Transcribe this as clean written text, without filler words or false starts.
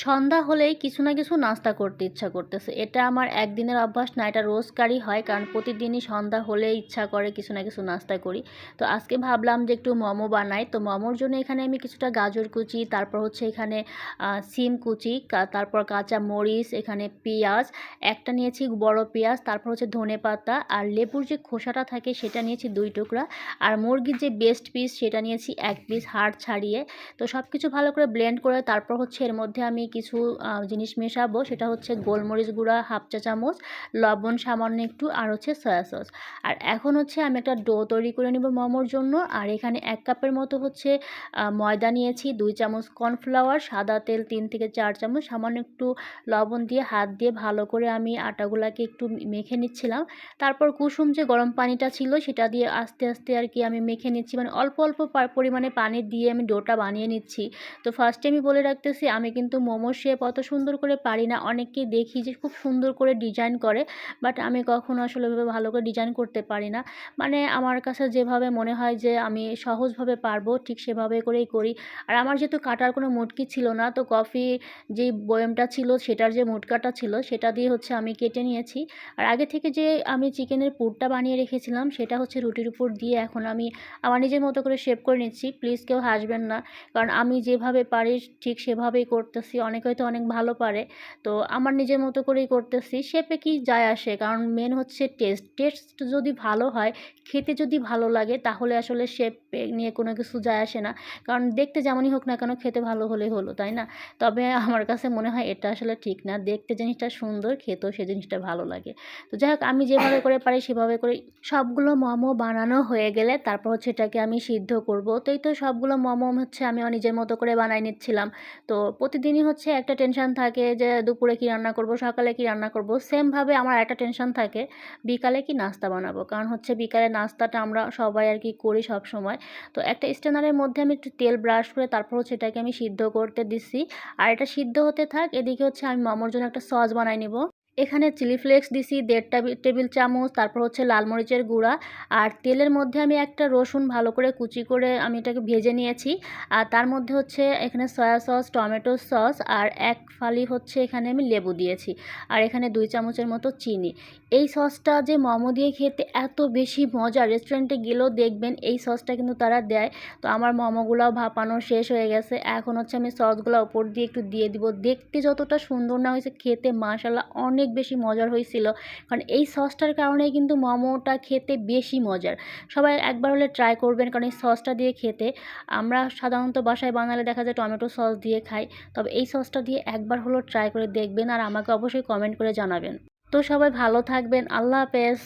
সন্ধ্যা হলেই কিছু না কিছু নাস্তা করতে ইচ্ছা করতেছে। এটা আমার একদিনের অভ্যাস না, এটা রোজকারই হয়। কারণ প্রতিদিনই সন্ধ্যা হলেই ইচ্ছা করে কিছু না কিছু নাস্তা করি। তো আজকে ভাবলাম যে একটু মোমো বানাই। তো মোমোর জন্য এখানে আমি কিছুটা গাজর কুচি, তারপর হচ্ছে এখানে সিম কুচি, তারপর কাঁচা মরিচ, এখানে পেঁয়াজ, একটা নিয়েছি বড় পেঁয়াজ, তারপর হচ্ছে ধনেপাতা আর লেবুর যে খোসাটা থাকে সেটা নিয়েছি 2 টুকরা, আর মুরগির যে বেস্ট পিস সেটা নিয়েছি 1 পিস হাড় ছাড়িয়ে। তো সব কিছু ভালো করে ব্লেন্ড করে তারপর হচ্ছে এর মধ্যে আমি কিছু জিনিস মেশাবো। সেটা হচ্ছে গোলমরিচ গুঁড়া 1/2 চা চামচ, লবণ সামান্য একটু, আর হচ্ছে সয়া সস। আর এখন হচ্ছে আমি একটা ডো তৈরি করে নিব মোমোর জন্য। আর এখানে 1 কাপের মতো হচ্ছে ময়দা নিয়েছি, 2 চামচ কর্নফ্লাওয়ার, সাদা তেল 3 থেকে 4 চামচ, সামান্য একটু লবণ দিয়ে হাত দিয়ে ভালো করে আমি আটাগুলাকে একটু মেখে নিচ্ছিলাম। তারপর কুসুম যে গরম পানিটা ছিল সেটা দিয়ে আস্তে আস্তে আর কি আমি মেখে নিচ্ছি, মানে অল্প অল্প পরিমাণে পানি দিয়ে আমি ডোটা বানিয়ে নিচ্ছি। তো ফার্স্টে আমি বলে রাখতেছি, আমি কিন্তু মোমোর শেপ অত সুন্দর করে পারি না। অনেককেই দেখি যে খুব সুন্দর করে ডিজাইন করে, বাট আমি কখনো আসলে ওইভাবে ভালো করে ডিজাইন করতে পারি না। মানে আমার কাছে যেভাবে মনে হয় যে আমি সহজভাবে পারবো ঠিক সেভাবে করেই করি। আর আমার যেহেতু কাটার কোনো মুটকি ছিল না, তো কফি যেই বয়ামটা ছিল সেটার যে মুটকাটা ছিল সেটা দিয়ে হচ্ছে আমি কেটে নিয়েছি। আর আগে থেকে যে আমি চিকেনের পুরটা বানিয়ে রেখেছিলাম সেটা হচ্ছে রুটির উপর দিয়ে এখন আমি আমার নিজের মতো করে শেপ করে নিচ্ছি। প্লিজ কেউ হাসবেন না, কারণ আমি যেভাবে পারি ঠিক সেভাবেই করতেছি। অনেকে হয়তো অনেক ভালো পারে, তো আমার নিজের মতো করেই করতেছি। শেপে কি যায় আসে, কারণ মেন হচ্ছে টেস্ট। টেস্ট যদি ভালো হয়, খেতে যদি ভালো লাগে, তাহলে আসলে শেপ নিয়ে কোনো কিছু যায় আসে না। কারণ দেখতে যেমনই হোক না কেন, খেতে ভালো হলেই হলো, তাই না? তবে আমার কাছে মনে হয় এটা আসলে ঠিক না। দেখতে জিনিসটা সুন্দর, খেতেও সে জিনিসটা ভালো লাগে। তো যাই হোক, আমি যেভাবে করে পারি সেভাবে করে সবগুলো মোমো বানানো হয়ে গেলে তারপর হচ্ছে এটাকে আমি সিদ্ধ করব। তো এই তো সবগুলো মোমো হচ্ছে আমি আমার নিজের মতো করে বানাই নিচ্ছিলাম। তো প্রতিদিনই হচ্ছে একটা টেনশন থাকে যে দুপুরে কি রান্না করব, সকালে কি রান্না করব। সেমভাবে আমার একটা টেনশন থাকে বিকালে কি নাস্তা বানাবো। কারণ হচ্ছে বিকালে নাস্তাটা আমরা সবাই আর কি করি সবসময়। তো একটা স্ট্যানারের মধ্যে আমি একটু তেল ব্রাশ করে তারপর হচ্ছে এটাকে আমি সিদ্ধ করতে দিচ্ছি। আর এটা সিদ্ধ হতে থাক, এদিকে হচ্ছে আমি মোমোর জন্য একটা সস বানাই নিব। এখানে চিলি ফ্লেক্স দিছি 1.5 টেবিল চামচ, তারপর হচ্ছে লাল মরিচের গুঁড়া, আর তেলের মধ্যে আমি একটা রসুন ভালো করে কুচি করে আমি এটাকে ভেজে নিয়েছি। আর তার মধ্যে হচ্ছে এখানে সয়া সস, টমেটো সস, আর 1 ফালি হচ্ছে এখানে আমি লেবু দিয়েছি। আর এখানে 2 চামচের মতো চিনি। এই সসটা যে মোমো দিয়ে খেতে এত বেশি মজা, রেস্টুরেন্টে গেলেও দেখবেন এই সসটা কিন্তু তারা দেয়। তো আমার মোমোগুলাও ভাপানো শেষ হয়ে গেছে। এখন হচ্ছে আমি সসগুলো উপর দিয়ে একটু দিয়ে দিব। দেখতে যতটা সুন্দর না হয়েছে, খেতে মাশাআল্লাহ অনেক বেশি মজার হয়েছিল। কারণ এই সসটার কারণেই কিন্তু মোমোটা খেতে বেশি মজার। সবাই একবার হলে ট্রাই করবেন, কারণ এই সসটা দিয়ে খেতে, আমরা সাধারণত বাসায় বানালে দেখা যায় টমেটো সস দিয়ে খাই। তবে এই সসটা দিয়ে একবার হলেও ট্রাই করে দেখবেন, আর আমাকে অবশ্যই কমেন্ট করে জানাবেন। তো সবাই ভালো থাকবেন। আল্লাহ হাফেজ।